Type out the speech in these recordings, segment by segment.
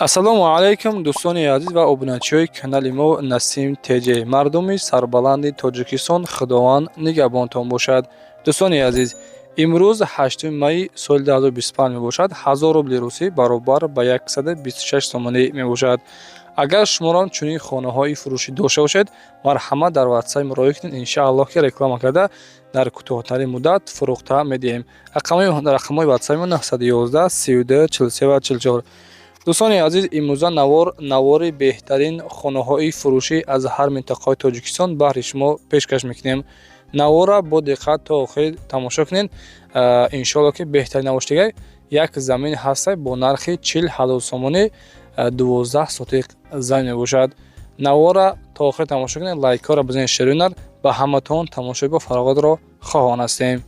ассалому алайкум дӯстони азиз ва обуначиҳои канали мо Насим ТЖ. Мардуми сарбаланди Тоҷикистон, худованд нигабонтон бошад. Дӯстони азиз, имрӯз 8 майи соли 2025 мебошад. 1000 рубли русӣ баробар ба 126 сомонӣ мебошад. Агар шуморо чунин хонаҳои фурӯшӣ дошта бошед, марҳамат дар WhatsApp муроҷиат кунед. Иншааллоҳ ки реклама карда дар кӯтоҳтарин муддат фурӯхта медиҳем. Рақамҳои WhatsApp мо 911 32 43 44. дӯстони азиз, имрӯза навори беҳтарин хонаҳои фурӯшӣ аз ҳар минтақаи Тоҷикистон баҳри шумо пешкаш мекунем. Навора бо диққат то охир тамошо кунед. Иншоаллоҳ ки беҳтарин навоштагай як замин ҳастай бо нархи 40,000 сомонӣ 12 сотиқ замин мебошад. Навора то охир тамошо кунед, лайкҳоро бизанед, шерунад. Ба ҳаматон тамошои бо фароғатро хоҳон ҳастем.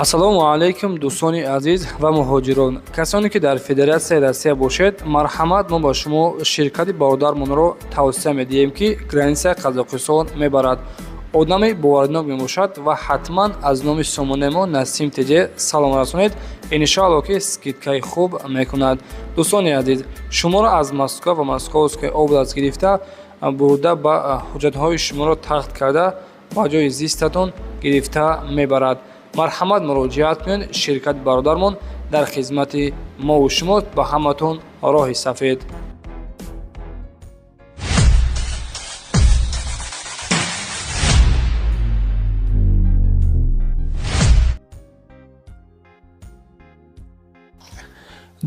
ассалому алайкум дӯстони азиз ва муҳоҷирон. Касоне ки дар Федератсияи Россия бошед, марҳамат, мо ба шумо ширкати бародармонро тавсия медиҳем ки границаи Қазоқистон мебарад. Одами боварнок мебошад ва ҳатман аз номи сомонаи мо Насим ТЖ салом расонед. Иншааллоҳ ки скидкаи хуб мекунад. Дӯстони азиз, шуморо аз Москва ва Московская област гирифта бурда ба ҳуҷҷатҳои шуморо тахт карда ба ҷои зистатон гирифта мебарад. марҳамат, муроҷиат кунед. Ширкати бародармон дар хизмати мову шумост. Ба ҳаматон роҳи сафед.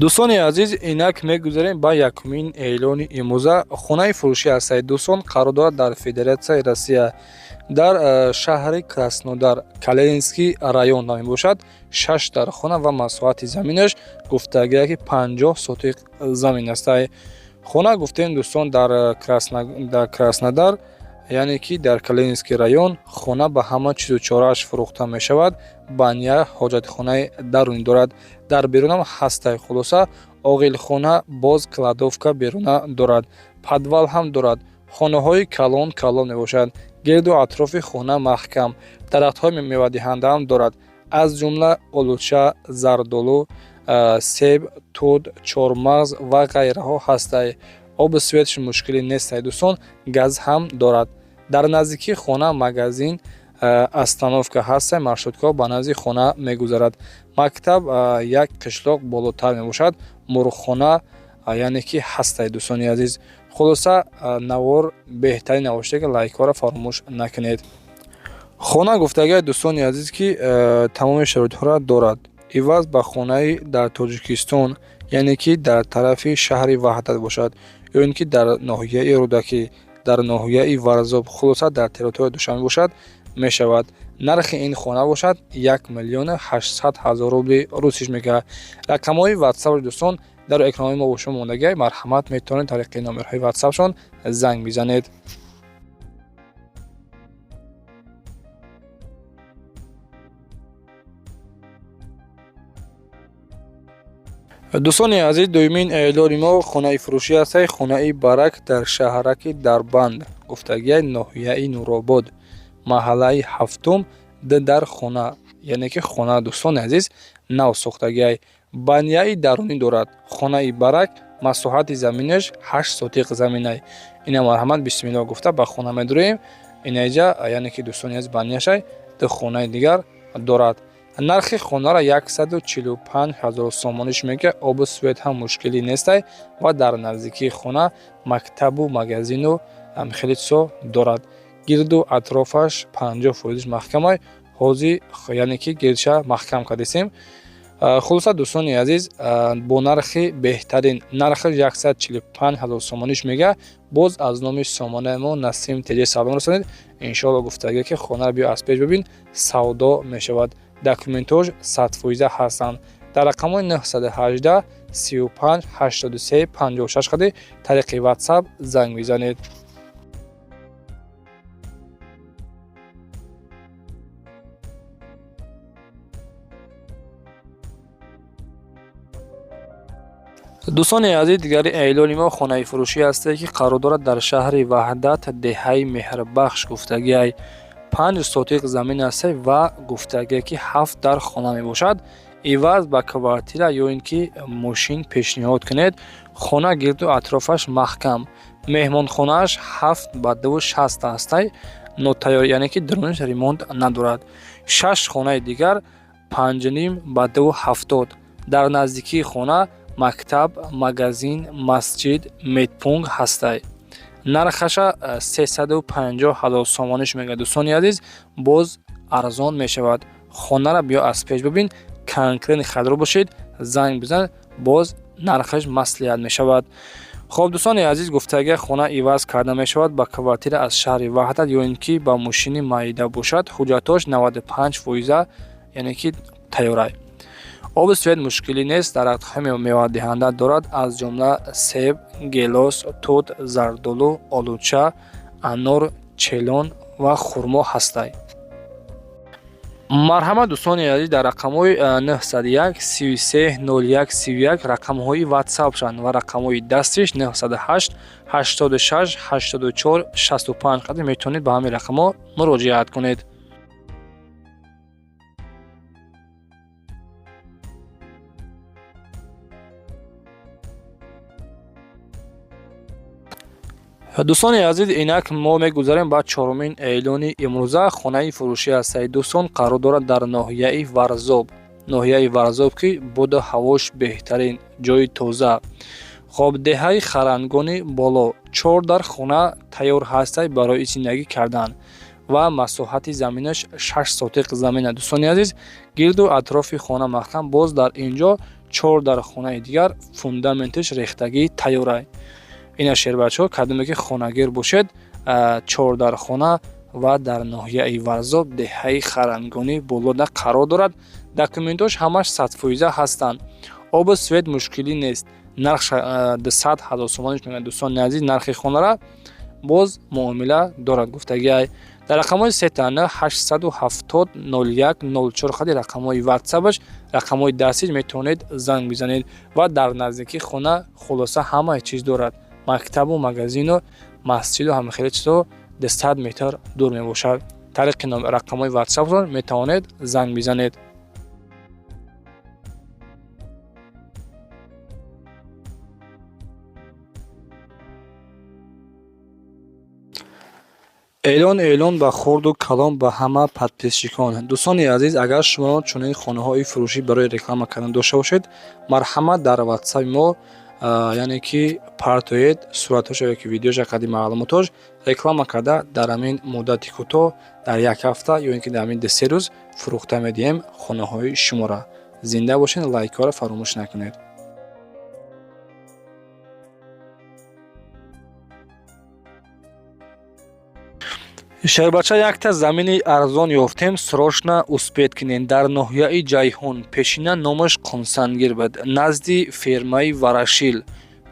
дӯстони азиз, инак мегузарем ба якумин эълони имрӯза. Хонаи фурӯшӣ ҳастаи дӯстон қарор дорад дар Федератсияи Россия дар шаҳри Краснодар, Калининский район ном мебошад. 6 дар хона ва масоҳати заминаш гуфтагӯяд ки 50 сотиқ замин ҳастай. Хона гуфтем дӯстон дар Краснодар, яъне ки дар Калининский район хона ба ҳама чизу чорааш фурӯхта мешавад. Баня, ҳоҷатхонаи дарунӣ дорад. Дар берунам ҳастай. Хулоса оғилхона, боз кладовка беруна дорад. Падвал ҳам дорад. хонаҳои калон мебошад. гирду атрофи хона маҳкам. дарахтҳои мевадиҳандаам дорад. аз ҷумла олуча, зардолу, себ, туд, чормағз ва ғайраҳо ҳастай. оби светш мушкилӣ нестай дӯстон. газ ҳам дорад. дар наздикии хона магазин, остановка ҳастай. маршрутгаҳо ба назди хона мегузарад. мактаб як қишлоқ болотар мебошад. мурғхона яъне ки ҳастай дӯстони азиз. хулоса навор беҳтарин навоштаги лайкҳоро фаромӯш накунед. хона гуфтагӯяд дӯстони азиз ки тамоми шароитҳоро дорад. иваз ба хонаи дар Тоҷикистон, яъне ки дар тарафи шаҳри Ваҳдат бошад, ё ин ки дар ноҳияи Рӯдакӣ, дар ноҳияи Варзоб, хулоса дар территорияи Душанбе бошад, мешавад. нархи ин хона бошад 1,800,000 рубли русиш мегӯяд. рақамҳои WhatsApp дӯстон дар экранои мо бо шумо мондагӣ. марҳамат, метавонед тариқи номерҳои WhatsApp-шон занг бизанед. дӯстони азиз, дуюмин эълони мо хонаи фурӯшӣ ҳастай. хонаи барак дар шаҳраки Дарбанд, гуфтагӯяд ноҳияи Нуробод, маҳаллаи ҳафтум дар хона, яъне ки хона дӯстони азиз нав сохтагиай. баняи дарунӣ дорад. хонаи барак, масоҳати заминаш 8 сотиқ заминай. ина марҳамат, бисмиллоҳ гуфта ба хона медурем. инаҷа яъне ки дӯстони азиз баняшай ду хонаи дигар дорад. нархи хонаро 145,000 сомониш мегӯяд. обу свет ҳам мушкилӣ нестай ва дар наздикии хона мактабу магазину мехелитсо дорад. гирду атрофаш 50% маҳкамай. ҳозир яъне ки гирдша маҳкам кардесем. хулоса дӯстони азиз, бо нархи беҳтарин, нархи 145,000 сомониш мегӯяд. боз аз номи сомонаи мо Насим ТЖ салом расонед. иншоаллоҳ гуфтагӯяд ки хонаро биё аз пеш бибин, савдо мешавад. документош 100% ҳастанд. дар рақамҳои 918 35 83 56 хади тариқи WhatsApp занг бизанед. дӯстони азиз, дигари эълони мо хонаи фурӯшӣ ҳастае ки қарор дорад дар шаҳри Ваҳдат, деҳаи Меҳрбахш гуфтагиай. 5 сотиқ замин аст ва гуфтагие ки 7 дар хона мебошад. иваз ба квартира ё ин ки мошин пешниҳод кунед. хона гирду атрофаш маҳкам. меҳмонхонааш 7 ба 260 астай нотайёр, яъне ки дарунаш ремонт надорад. 6 хонаи дигар 5.5 ба 270. дар наздикии хона мактаб, магазин, масҷид, медпункт ҳастай. нархаша 350,000 сомониш мегӯяд. дӯстони азиз, боз арзон мешавад. хонара биё аз пеш бибин, конкретни хадро бошед, занг бизан, боз нархаш маслиҳат мешавад. хоб дӯстони азиз, гуфтагия хона иваз карда мешавад ба квартира аз шаҳри ваҳдат ё ин ки ба мошини маида бошад. ҳуҷҷатош 95%, яъне ки тайёрай. оби свет мушкилӣ нест. дарахтҳои мевадиҳанда дорад, аз ҷумла себ, гелос, тут, зардолу, олуча, анор, челон ва хурмо ҳастай. марҳамат дӯстони азиз, дар рақамҳои 901 33 01 31 рақамҳои ватсапшанд ва рақамҳои дастиш 908 86 84 65 қадр метавонед ба ҳамин рақамҳо муроҷиат кунед. дӯстони азиз, инак мо мегузарем ба чорумин эълони имрӯза. хонаи фурӯшӣ ҳастаи дӯстон қарор дорад дар ноҳияи Варзоб. ноҳияи Варзоб ки боду ҳавош беҳтарин, ҷои тоза. хоб деҳаи харангони боло 4 дар хона тайёр ҳастай барои зиндагӣ кардан ва масоҳати заминаш 6 сотиқ замина. дӯстони азиз, гирду атрофи хона маҳкам. боз дар инҷо 4 дар хонаи дигар фундаментиш рехтагӣ тайёрай. ина шербачҳо кадоме ки хонагир бошед, 4 дар хона ва дар ноҳияи Варзоб деҳаи харангони болода қарор дорад. документош ҳамаш 100% ҳастанд. обу свет мушкилӣ нест. нарх 200,000 сомониш мегӯяд. дӯстони азиз, нархи хонара боз муомила дорад. гуфтагиай дар рақамҳои 39 870 01 04 хади рақамҳои ватсапаш, рақамҳои дастиш метавонед занг бизанед ва дар наздикии хона хулоса ҳамаи чиз дорад. мактабу магазину масҷиду ҳама хеле чизо 200 метр дур мебошад. тариқи рақамҳои ватсапро метавонед занг бизанед. эълон ба хурду калон ба ҳама подписчикон. дӯстони азиз, агар шумо чунин хонаҳои фурӯшӣ барои реклама кардан дошта бошед, марҳамат дар ватсапи мо, яъне ки партоед суратҳоша ё ки видеоша қади маълумотош реклама карда дар ҳамин муддати кӯтоҳ, дар як ҳафта ё ин ки дар ҳамин 2-3 рӯз фурӯхта медиҳем хонаҳои шуморо. зинда бошед, лайкҳоро фаромӯш накунед. шербача якта замини арзон ёфтем, срочно успеть кунед. дар ноҳияи ҷайҳун, пешина номаш қумсангир буд, назди фермаи Варашил.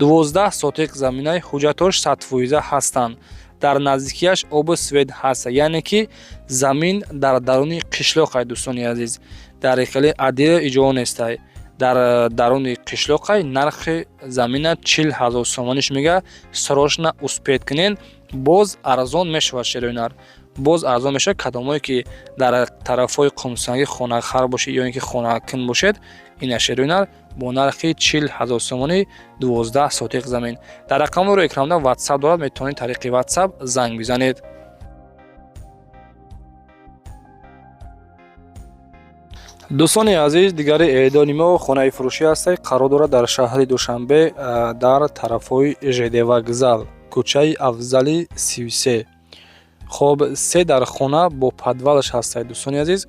12 сотиқ заминаи ҳуҷҷатош 100% ҳастанд. дар наздикияш обу свет ҳаст, яъне ки замин дар даруни қишлоқай. дӯстони азиз, дар иқли адия иҷо нестай. дар даруни қишлоқай нархи замина 40,000 сомониш мега. срочно успеть кунед. боз арзон мешавад. шероинар боз арзон мешавад. кадомое ки дар тарафҳои қумсанги хонахар бошед ё ин ки хонакун бошед, ина шероинар бо нархи 40,000 сомонӣ 12 сотиқ замин. дар рақамҳоро экранда ватсап дорад, метавонед тариқи ватсап занг бизанед. дӯстони азиз, дигари эълони мо хонаи фурӯшӣ ҳастаи қарор дорад дар шаҳри Душанбе, дар тарафҳои ЖД вокзал, кӯчаи Афзали 33. хоб 3 дар хона бо подвалаш ҳастаи. дӯстони азиз,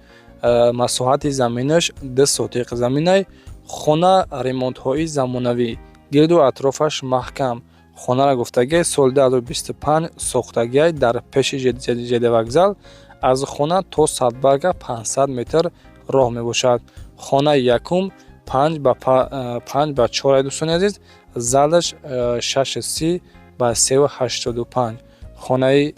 масоҳати заминаш 2 сотиқ заминай. хона ремонтҳои замонавӣ, гирду атрофаш маҳкам. хонара гуфтагиай соли 2025 сохтагиай дар пеши ЖД вокзал. аз хона то Садбарга 500 метр роҳ мебошад. хонаи якум 5 ба 4. дӯстони азиз, залаш 6 ба 385. хонаи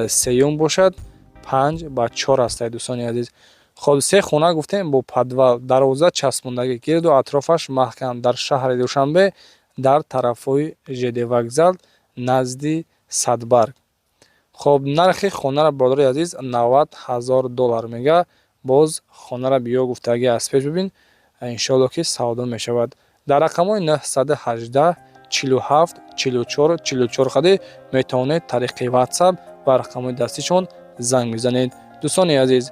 сеюм бошад 5 ба 4 астаи. дӯстони азиз, хоб 3 хона гуфтем бо подвал, дарвоза часпондагӣ, гирду атрофаш маҳкам, дар шаҳри Душанбе, дар тарафҳои ЖД вокзал назди Садбарг. خب нархи хонаро бародари азиз $90,000 мега. боз хонаро биё гуфтагӣ аз пеш бибин, иншоалло ки савдо мешавад. дар рақамҳои 918 47 44 44 хади метавонед тариқи WhatsApp ва рақамҳои дастишон занг бизанед. дӯстони азиз,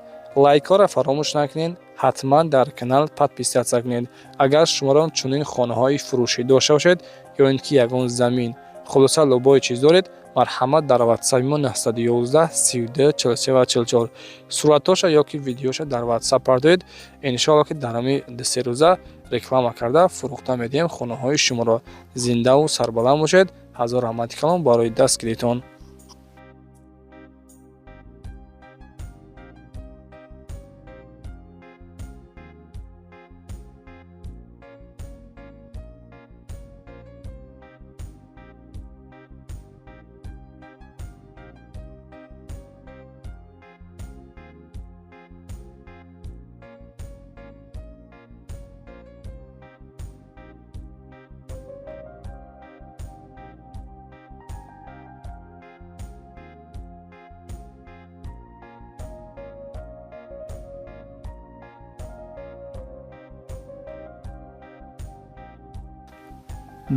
лайкҳоро фаромӯш накунед, ҳатман дар канал подписатсия кунед. агар шуморо чунин хонаҳои фурӯшӣ дошта бошед ё ин ки ягон замин хулоса лӯбои чиз доред, марҳамат дар WhatsApp мо 911 32 43 ва 44 суратоша ё ки видеоша дар WhatsApp партоед. иншоалло ки дар ҳамин 2-3 рӯза реклама карда фурӯхта медиҳем хонаҳои шуморо. зиндаву сарбаланд бошед. ҳазор раҳмати калом барои дастгиритон.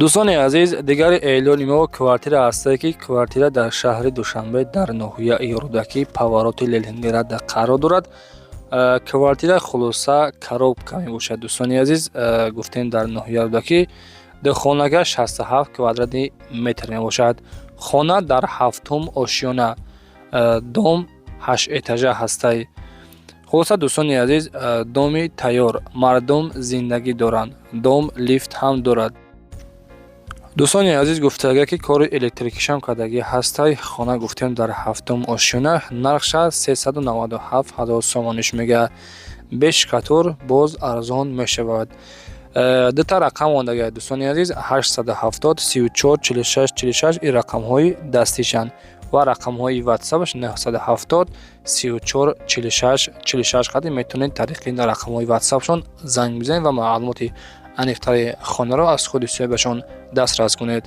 дӯстони азиз, дигари эълони мо квартира ҳастае ки квартира дар шаҳри Душанбе дар ноҳияи Рӯдакӣ павароти Ленинград қарор дорад. квартира хулоса коробка мебошад. дӯстони азиз, гуфтем дар ноҳияи Рӯдакӣ хонага 67 квадрати метр мебошад. хона дар 7-ум ошёна, дом 8 этажа ҳастае. хулоса дӯстони азиз, доми тайёр, мардум зиндагӣ доранд. дом лифт ҳам дорад. дӯстони азиз, гуфтага ки кори электрикишон кардагӣ ҳастай. хона гуфтем дар 7-ум ошёна, нархша 397,000 сомониш мега. беш катор боз арзон мешавад. дута рақам мондага дӯстони азиз, 870 34 46 46 ин рақамҳои дастишанд ва рақамҳои WhatsApp-аш 970 34 46 46 хади метавонед тариқи рақамҳои WhatsApp-шон занг бизанед ва маълумоти аниқтари хонаро аз худи соҳибашон дастрас кунед.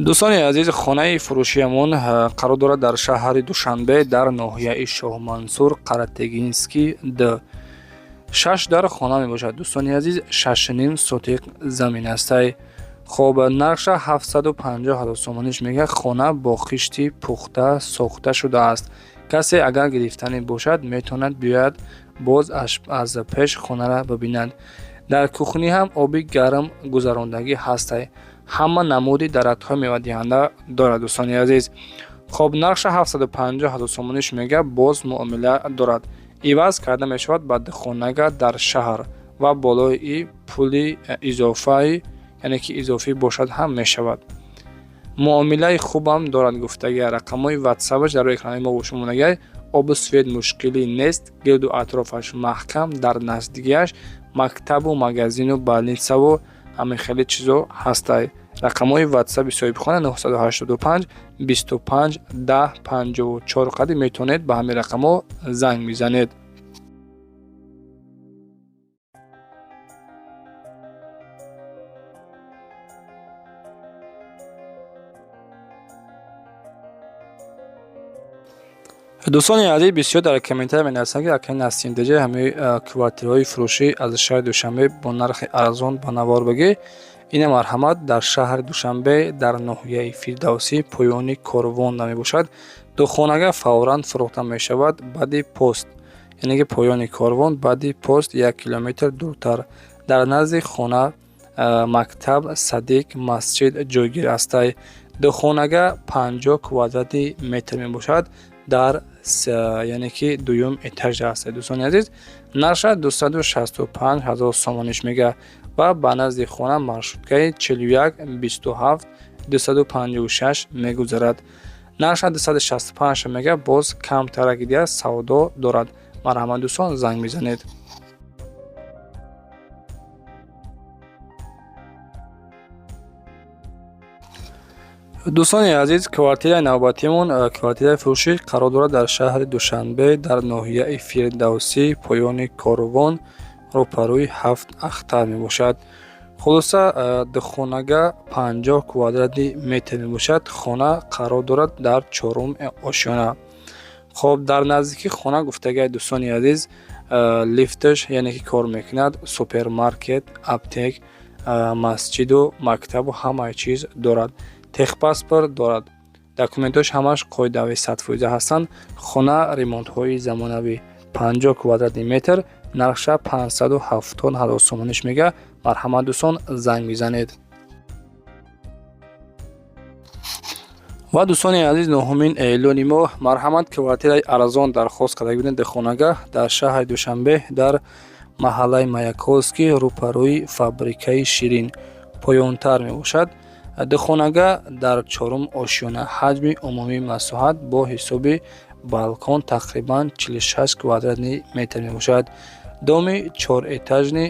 дӯстони азиз, хонаи фурӯшиамон қарор дорад дар шаҳри Душанбе дар ноҳияи Шоҳмансур Қаратегинский 2. 6 дар хона мебошад. дӯстони азиз, 6.5 сотиқ замин ҳастай. хоб нархша 750,000 сомониш мега. хона бо хишти пухта сохта шудааст. касе агар гирифтанӣ бошад метавонад биёяд боз аз пеш хонара бибинад. дар кухни ҳам оби гарм гузарондагӣ ҳастай. ҳама намуди дарахтҳои мевадиҳанда дорад. дӯстони азиз, хоб нархша 750,000 сомониш мега. боз муомила дорад. иваз карда мешавад ба хонага дар шаҳр ва болои пули изофаи, яъне ки изофӣ бошад ҳам мешавад. муомилаи хубам дорад гуфтаги. рақамҳои WhatsApp-аш дар рӯи экрани мо бо шумо монагай. обу свет мушкилӣ нест. гирду атрофаш маҳкам. дар наздикиаш мактабу магазину больницаву ҳамин хеле чизо ҳастай. рақамҳои WhatsApp-и соҳибхона 985 25 10 54 қади метавонед ба ҳамин рақамҳо занг бизанед. дӯстони азиз, бисёр дар комментар менависанд ки акай насимдеҷа ҳамаи квартираҳои фурӯшӣ аз шаҳри Душанбе бо нархи арзон ба навор багӣ. ина марҳамат дар шаҳри Душанбе дар ноҳияи Фирдавсӣ поёни корвон намебошад. ду хонага фавран фурӯхта мешавад баъди пост, яъне ки поёни корвон баъди пост 1 километр дуртар. дар назди хона мактаб, садик, масҷид ҷойгир ҳастай. ду хонага 50 квадрати метр мебошад. дар яъне ки дуюм этажа ҳаст. дӯстони азиз, нарша 265,000 сомониш мега ва ба назди хона маршруткаи 41 27 256 мегузарад. нарша 265 мега. боз камтарак дига савдо дорад. марҳамат дӯстон занг мезанед. дӯстони азиз, квартираи навбатимон квартираи фурӯшӣ қарор дорад дар шаҳри Душанбе дар ноҳияи Фирдавсӣ, поёни Корвон, рӯпарӯи 7 Ахтар мебошад. хулоса хонага 50 квадратни метр мебошад. хона қарор дорад дар 4-ум ошёна. хоб дар наздики хона гуфтагиам дӯстони азиз, лифташ яъне ки кор мекунад, супермаркет, аптек, масҷиду мактабу ҳамаи чиз дорад. техпаспорт дорад. документош ҳамаш қоидави 100% ҳастанд. хона ремонтҳои замонавӣ 50 квадратни метр, нархша 570 000 сомониш мега. марҳамат дӯстон занг мезанед. ва дӯстони азиз, ноҳумин эълони мо, марҳамат квартираи арзон дархост карда бинед хонага дар шаҳри Душанбе дар маҳаллаи Маяковский, рӯпарӯи фабрикаи ширин, поёнтар мебошад. хонага дар 4-ум ошёна, ҳаҷми умумии масоҳат бо ҳисоби балкон тақрибан 46 квадратни метр мебошад. доми 4-этажни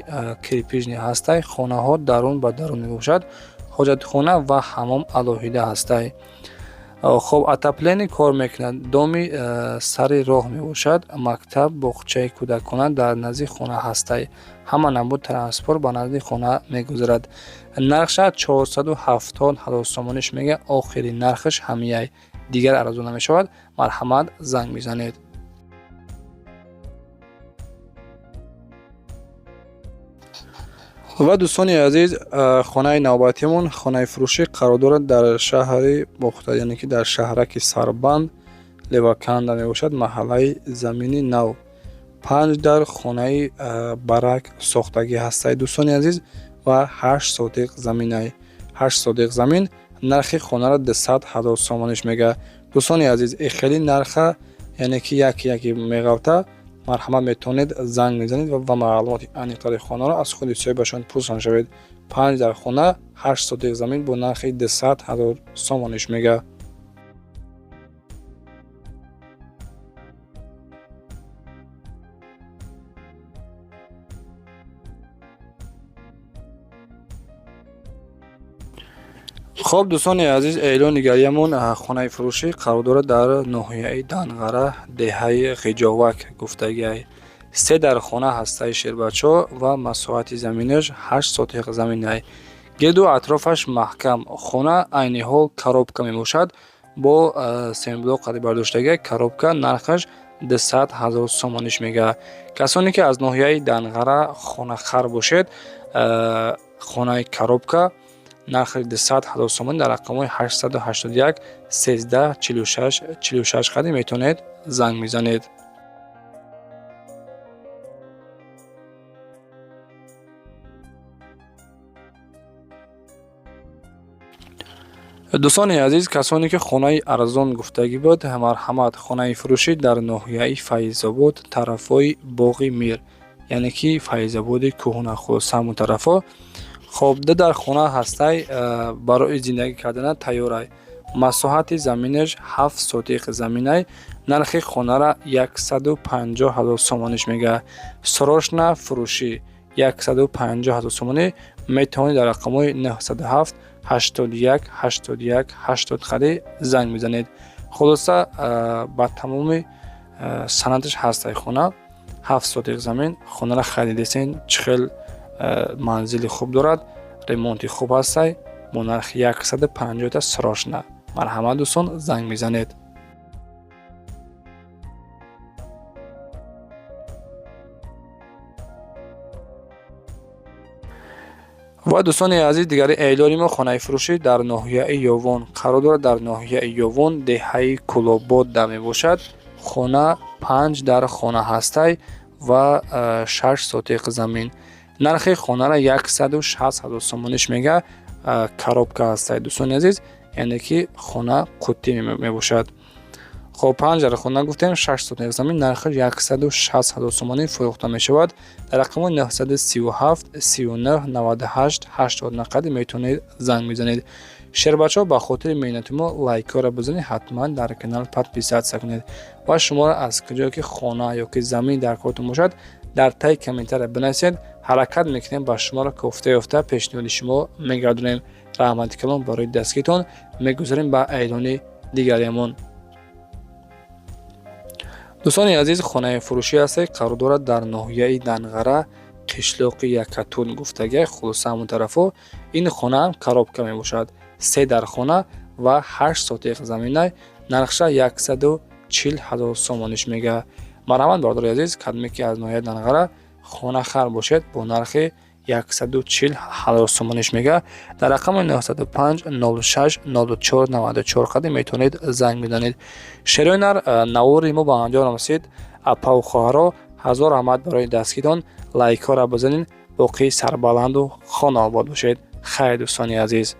кирпични ҳастай, хонаҳо дарун ба дарун мебошад. ҳоҷатхона ва ҳаммом алоҳида ҳастай. хоб отопление кор мекунад. доми сари роҳ мебошад. мактаб, боғчаи кӯдакона дар назди хона ҳастай. ҳама намуд транспорт ба назди хона мегузарад. нархша 470 000 сомониш мега. охирин нархаш ҳамияй, дигар арзон намешавад. марҳамат занг мезанед. ва дӯстони азиз, хонаи навбатимон, хонаи фурӯшӣ қарор дорад дар шаҳри Бухта, яъне ки дар шаҳраки Сарбанд, Леваканда мебошад, маҳаллаи Замини Нав. 5 дар хонаи барак сохтагӣ ҳастай дӯстони азиз ва 8 сотиқ заминай. 8 сотиқ замин, нархи хонара 200 000 сомониш мега. дӯстони азиз, хеле нарха, яъне ки яки меғавта, марҳамат метавонед занг мезанед ва маълумоти аниқтари хонаро аз худи соҳибашон пурсан шавед. 5 дар хона, 8 сотиқ замин бо нархи 200 000 сомониш мега. хоб дӯстони азиз, эълони дигариамон, хонаи фурӯшӣ қарор дорад дар ноҳияи Данғара, деҳаи Ғиҷовак гуфтагиай. 3 дар хона ҳастаи шербачо ва масоҳати заминаш 8 сотиқ заминай. гирду атрофаш маҳкам. хона айни ҳол коробка мебошад бо семблоқаи бардоштагиай. коробка нархаш 200 000 сомониш мега. касоне ки аз ноҳияи Данғара хонахар бошед, хонаи коробка нархи 200 000 сомон дар рақамҳои 881 13 46 46 қадим метавонед занг мезанед. дӯстони азиз, касоне ки хонаи арзон гуфтагӣ буд, марҳамат, хонаи фурӯшӣ дар ноҳияи Файзобод, тарафҳои боғи Мир, яъне ки Файзободи кӯҳна, хулоса ҳамон тарафҳо. хоб дар хона ҳастай, барои зиндагӣ кардана тайёрай. масоҳати заминаш 7 сотиқ заминай. нархи хонара 150 000 сомониш мега. срошна фурӯшӣ 150 000 сомонӣ метавонед дар рақамҳои 907 81 81 80 хади занг мезанед. хулоса ба тамоми санадаш ҳастай хона. 7 сотиқ замин, хонара харидесен, чихел манзили хуб дорад, ремонти хуб ҳастай, бо нархи 150 та срошна. марҳамат дӯстон занг мезанед. ва дӯстони азиз, дигари эълони мо, хонаи фурӯшӣ дар ноҳияи Ёвон қарор дорад. дар ноҳияи Ёвон, деҳаи Кулободда мебошад. хона 5 дар хона ҳастай ва 6 сотиқ замин. нархи хонара 160 000 сомониш мега. коробка ҳастай дӯстони азиз, яъне ки хона қуттӣ мебошад. хоб 5 дар хона гуфтем, 6 сотиқ замин, нархи 160 000 сомонӣ фурӯхта мешавад. дар рақамҳои 937 39 98 89 қадим метавонед занг мезанед. шербачо ба хотири меҳнати мо лайкора бизанед, ҳатман дар канал подписатсия кунед ва шуморо аз куҷое ки хона ёки замин дар коротон бошад дар таи комментария бинависед. ҳаракат мекунем ба шуморо кофта ёфта пешниҳоди шумо мегардонем. раҳмати калон барои дастгиритон. мегузарем ба эълони дигаремон. дӯстони азиз, хонаи фурӯшӣ ҳасте қарор дорад дар ноҳияи Данғара, қишлоқи Якатун гуфтага, хулоса ҳамон тарафо. ин хона ҳам коробка мебошад. 3 дар хона ва 8 сотиқ замина. нархша 140 000 сомониш мега. марҳамат бародари азиз, кадме ки аз ноҳияи Данғара хона хар бошед бо нархи 140 000 сомониш мега. дар рақами 905 06 04 94 қади метавонед занг бизанед. шерои нар навори мо ба анҷом расид. апа ва хоҳаро ҳазор раҳмат барои дастгиритон. лайкҳоро бизанед. боқӣ сарбаланду хона обод бошед. хайр дӯстони азиз.